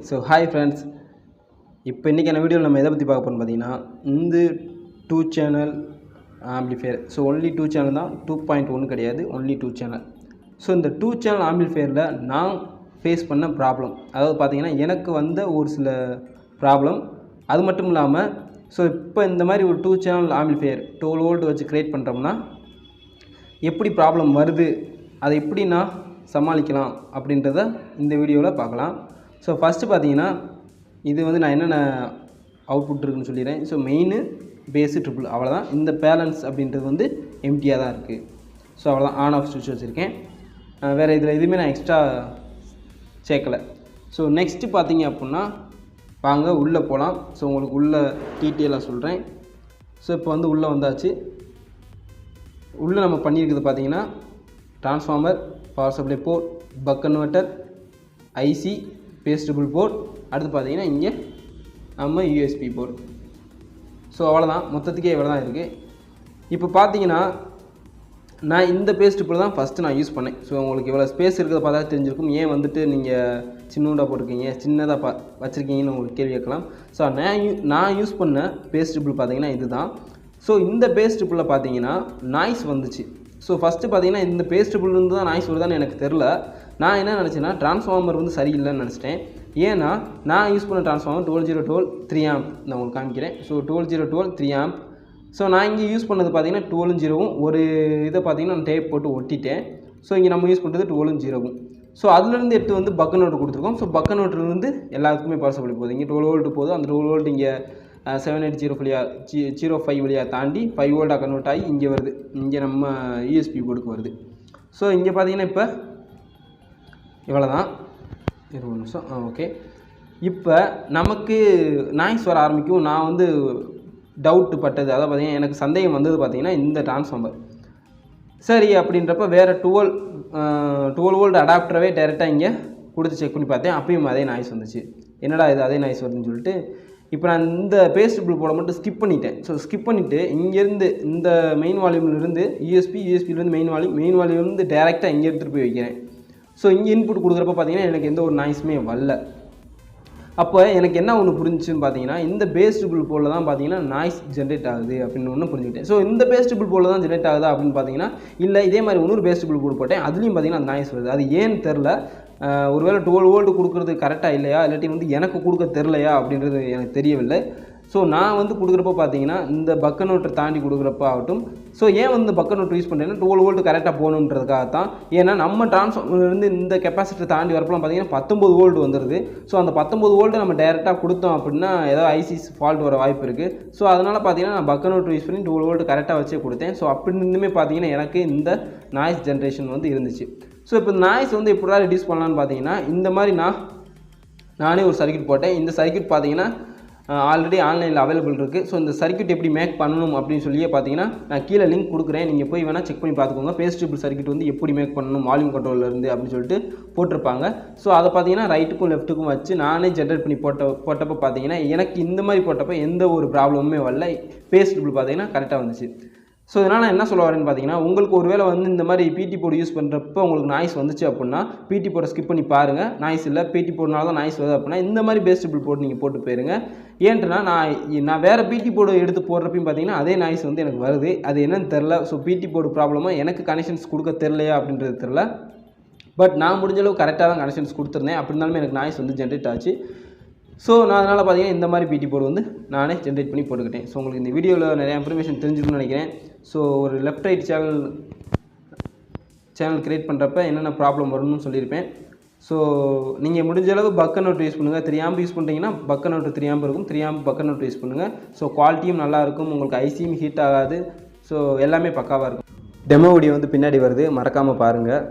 So hi friends, இப்போ இன்றைக்கான வீடியோவில் நம்ம எதை பற்றி பார்க்க போகிறோம்னு பார்த்தீங்கன்னா, இந்த 2 channel amplifier. So only 2 channel தான், 2.1 கிடையாது, ஒன்லி 2 சேனல். ஸோ இந்த 2 சேனல் ஆம்பிளிஃபையரில் நான் ஃபேஸ் பண்ண ப்ராப்ளம், அதாவது பார்த்தீங்கன்னா எனக்கு வந்த ஒரு சில ப்ராப்ளம். அது மட்டும் இல்லாமல் ஸோ இப்போ இந்த மாதிரி ஒரு 2 சேனல் ஆம்பிளிஃபையர் 12 வோல்ட் வச்சு க்ரியேட் பண்ணுறோம்னா எப்படி ப்ராப்ளம் வருது, அதை எப்படி நான் சமாளிக்கலாம் அப்படின்றத இந்த வீடியோவில் பார்க்கலாம். ஸோ ஃபஸ்ட்டு பார்த்தீங்கன்னா, இது வந்து நான் என்னென்ன அவுட்புட் இருக்குதுன்னு சொல்லிடுறேன். ஸோ மெயின், பேஸு, ட்ரிபிள், அவ்வளோதான். இந்த பேலன்ஸ் அப்படின்றது வந்து எம்டியாக தான் இருக்குது. ஸோ அவ்வளோதான், ஆன் ஆஃப் ஸ்விட்ச் வச்சுருக்கேன். வேறு இதில் எதுவுமே நான் எக்ஸ்ட்ரா சேர்க்கலை. ஸோ நெக்ஸ்ட்டு பார்த்தீங்க அப்படின்னா, வாங்க உள்ளே போகலாம். ஸோ உங்களுக்கு உள்ள டீட்டெயிலாக சொல்கிறேன். ஸோ இப்போ வந்து உள்ளே வந்தாச்சு. உள்ளே நம்ம பண்ணியிருக்கிறது பார்த்தீங்கன்னா, transformer, power supply board, buck converter, IC, பேஸ்டபிள் போர்ட், அடுத்து பார்த்தீங்கன்னா இங்கே நம்ம யூஎஸ்பி போர்ட். ஸோ அவ்வளோதான், மொத்தத்துக்கே இவ்வளோ தான் இருக்குது. இப்போ பார்த்தீங்கன்னா நான் இந்த பேஸ்டபிள் தான் ஃபஸ்ட்டு நான் யூஸ் பண்ணேன். ஸோ உங்களுக்கு இவ்வளோ ஸ்பேஸ் இருக்கிறத பார்த்தா தெரிஞ்சிருக்கும், ஏன் வந்துட்டு நீங்கள் சின்னூண்டாக போட்டிருக்கீங்க, சின்னதாக வச்சுருக்கீங்கன்னு உங்களுக்கு கேள்வி கேட்கலாம். ஸோ நான் யூஸ் பண்ண பேஸ்டபிள் பார்த்தீங்கன்னா இது தான். ஸோ இந்த பேஸ்டபிளில் பார்த்தீங்கன்னா நாய்ஸ் வந்துச்சு. ஸோ ஃபஸ்ட்டு பார்த்தீங்கன்னா இந்த பேஸ்டபிள்லேருந்து தான் நாய்ஸ் வருதான்னு எனக்கு தெரில. நான் என்ன நினச்சேன்னா, ட்ரான்ஸ்ஃபார்மர் வந்து சரியில்லைன்னு நினச்சிட்டேன். ஏன்னா நான் யூஸ் பண்ண ட்ரான்ஸ்ஃபார்மர் 12012 3 ஆம்ப் நான் உங்களுக்கு காமிக்கிறேன். So 12012 3 amp. ஸோ நான் இங்கே யூஸ் பண்ணது பார்த்தீங்கன்னா 12 ஒரு இதை பார்த்தீங்கன்னா நான் டேப் போட்டு ஒட்டிட்டேன். ஸோ இங்கே நம்ம யூஸ் பண்ணுறது 12 ஸோ அதுலேருந்து எடுத்து வந்து பக் கன்வெர்ட்டர் கொடுத்துருக்கோம். ஸோ பக் கன்வெர்ட்டர்லேருந்து எல்லாத்துக்குமே பவர் சப்ளை போகுது. இங்கே 12 வோல்ட் போகுது. அந்த 12 வோல்ட் இங்கே 78005 வழியாக தாண்டி 5 வோல்ட்டாக கன்வெர்ட் ஆகி இங்கே வருது. இங்கே நம்ம யூஎஸ்பி போர்டுக்கு வருது. ஸோ இங்கே பார்த்தீங்கன்னா இப்போ இவ்வளோ தான். 20 நிமிஷம். ஓகே. இப்போ நமக்கு நாய்ஸ் வர ஆரம்பிக்கும். நான் வந்து டவுட்டு பட்டது, அதாவது பார்த்தீங்கன்னா எனக்கு சந்தேகம் வந்தது பார்த்தீங்கன்னா இந்த ட்ரான்ஸ்ஃபார்மர் சரி அப்படின்றப்ப வேறு 12 வோல்ட் அடாப்டரவே டைரெக்டாக இங்கே கொடுத்து செக் பண்ணி பார்த்தேன். அப்பயும் அதே நாய்ஸ் வந்துச்சு. என்னடா இது அதே நாய்ஸ் வருதுன்னு சொல்லிட்டு இப்போ நான் இந்த பேஸ்டபிள் போட மட்டும் ஸ்கிப் பண்ணிட்டேன். ஸோ ஸ்கிப் பண்ணிவிட்டு இங்கேருந்து இந்த மெயின் வால்யூம்லேருந்து யூஎஸ்பிலேருந்து மெயின் வால்யூம்லேருந்து டேரெக்டாக இங்கே எடுத்துகிட்டு போய் வைக்கிறேன். ஸோ இங்கே இன்புட் கொடுக்குறப்ப பார்த்தீங்கன்னா எனக்கு எந்த ஒரு நாய்ஸுமே வரல. அப்போ எனக்கு என்ன ஒன்று புரிஞ்சுன்னு பார்த்தீங்கன்னா, இந்த பேஸ்டபிள் போல் தான் பார்த்தீங்கன்னா நாய்ஸ் ஜென்ரேட் ஆகுது அப்படின்னு ஒன்று புரிஞ்சுக்கிட்டேன். ஸோ இந்த பேஸ்டபிள் போல் தான் ஜென்ரேட் ஆகுதா அப்படின்னு பார்த்தீங்கன்னா இல்லை, இதே மாதிரி இன்னொரு பேஸ்டபிள் போர்டு போட்டேன். அதுலேயும் பார்த்தீங்கன்னா அந்த நாய்ஸ் வருது. அது ஏன்னு தெரில. ஒருவேளை 12 வோல்ட் கொடுக்குறது கரெக்டாக இல்லையா, இல்லாட்டி வந்து எனக்கு கொடுக்க தெரிலையா அப்படின்றது எனக்கு தெரியவில்லை. ஸோ நான் வந்து கொடுக்குறப்ப பார்த்தீங்கன்னா இந்த பக் கன்வெர்ட்டர் தாண்டி கொடுக்குறப்ப ஆகட்டும். ஸோ ஏன் வந்து பக் கன்வெர்ட்டர் யூஸ் பண்ணுறேன்னா 12 வோல்ட் கரெக்டாக போகணுன்றதுக்காக தான். ஏன்னா நம்ம ட்ரான்ஸ்ஃபார்மர்லேருந்து இந்த கெப்பாசிட்டர் தாண்டி வரப்பலாம் பார்த்தீங்கன்னா 19 வோல்ட் வந்துடுது. ஸோ அந்த 19 வோல்ட்டை நம்ம டேரெக்டாக கொடுத்தோம் அப்படின்னா ஏதாவது ஐசிஸ் ஃபால்ட் வர வாய்ப்பு இருக்குது. ஸோ அதனால் பார்த்தீங்கன்னா நான் பக் கன்வெர்ட்டர் யூஸ் பண்ணி 12 வோல்ட் கரெக்டாக வச்சே கொடுத்தேன். ஸோ அப்படி இருந்துமே பார்த்தீங்கன்னா எனக்கு இந்த நாய்ஸ் ஜென்ரேஷன் வந்து இருந்துச்சு. ஸோ இப்போ நாய்ஸ் வந்து எப்படிலாம் ரெடியூஸ் பண்ணலான்னு பார்த்தீங்கன்னா, இந்த மாதிரி நானே ஒரு சர்க்யூட் போட்டேன். இந்த சர்க்யூட் பார்த்தீங்கன்னா ஆல்ரெடி ஆன்லைனில் அவைலபிள் இருக்குது. ஸோ இந்த சர்க்யூட் எப்படி மேக் பண்ணணும் அப்படின்னு சொல்லியே பார்த்தீங்கன்னா நான் கீழே லிங்க் கொடுக்குறேன். நீங்கள் போய் வேணால் செக் பண்ணி பார்த்துக்கோங்க. பேஸ்டபிள் சர்க்யூட் வந்து எப்படி மேக் பண்ணணும் வால்யூம் கண்ட்ரோல்லேருந்து அப்படின்னு சொல்லிட்டு போட்டிருப்பாங்க. ஸோ அதை பார்த்தீங்கன்னா ரைட்டுக்கும் லெஃப்ட்டுக்கும் வச்சு நானே ஜென்ரேட் பண்ணி போட்டப்போ பார்த்தீங்கன்னா எனக்கு இந்த மாதிரி போட்டப்போ எந்த ஒரு ப்ராப்ளமுமே வரல. பேஸ்டபிள் பார்த்தீங்கன்னா கரெக்டாக வந்துச்சு. ஸோ இதனால் நான் என்ன சொல்ல வரேன்னு பார்த்தீங்கன்னா, உங்களுக்கு ஒரு வேளை வந்து இந்த மாதிரி பிடி போர்டு யூஸ் பண்ணுறப்போ உங்களுக்கு நாய்ஸ் வந்துச்சு அப்படின்னா பிடி போர்டை ஸ்கிப் பண்ணி பாருங்கள். நாய்ஸ் இல்லை, பிடி போர்டுனால தான் நாய்ஸ் வருது அப்படின்னா இந்த மாதிரி பேஸ்டபிள் போர்டு நீங்கள் போட்டு போயிருங்க. ஏன்ட்டுனா நான் வேறு பிடி போர்டு எடுத்து போடுறப்பையும் பார்த்தீங்கன்னா அதே நாய்ஸ் வந்து எனக்கு வருது. அது என்னன்னு தெரில. ஸோ பிடி போர்டு ப்ராப்ளமாக எனக்கு கனெக்ஷன்ஸ் கொடுக்க தெரிலையா அப்படின்றது தெரில. பட் நான் முடிஞ்சளவு கரெக்டாக தான் கனெக்ஷன்ஸ் கொடுத்துருந்தேன். அப்படி இருந்தாலுமே எனக்கு நாய்ஸ் வந்து ஜென்ரேட் ஆச்சு. ஸோ நான் அதனால் பார்த்தீங்கன்னா இந்த மாதிரி பிடி போர்டு வந்து நானே ஜென்ரேட் பண்ணி போட்டுக்கிட்டேன். ஸோ உங்களுக்கு இந்த வீடியோவில் நிறையா இன்ஃபர்மேஷன் தெரிஞ்சுக்கணும்னு நினைக்கிறேன். ஸோ ஒரு லெஃப்ட் ரைட் சேனல் க்ரியேட் பண்ணுறப்ப என்னென்ன ப்ராப்ளம் வரும்னு சொல்லியிருப்பேன். ஸோ நீங்கள் முடிஞ்ச அளவு பக் கன்வெர்ட்டர் யூஸ் பண்ணுங்கள். 3 ஆம்ப் யூஸ் பண்ணுறீங்கன்னா பக் கன்வெர்ட்டர் 3 ஆம்ப் இருக்கும். 3 ஆம்ப் பக் கன்வெர்ட்டர் யூஸ் பண்ணுங்கள். ஸோ குவாலிட்டியும் நல்லாயிருக்கும், உங்களுக்கு ஐசியும் ஹீட் ஆகாது. ஸோ எல்லாமே பக்காவாக இருக்கும். டெமோ வீடியோ வந்து பின்னாடி வருது, மறக்காமல் பாருங்கள்.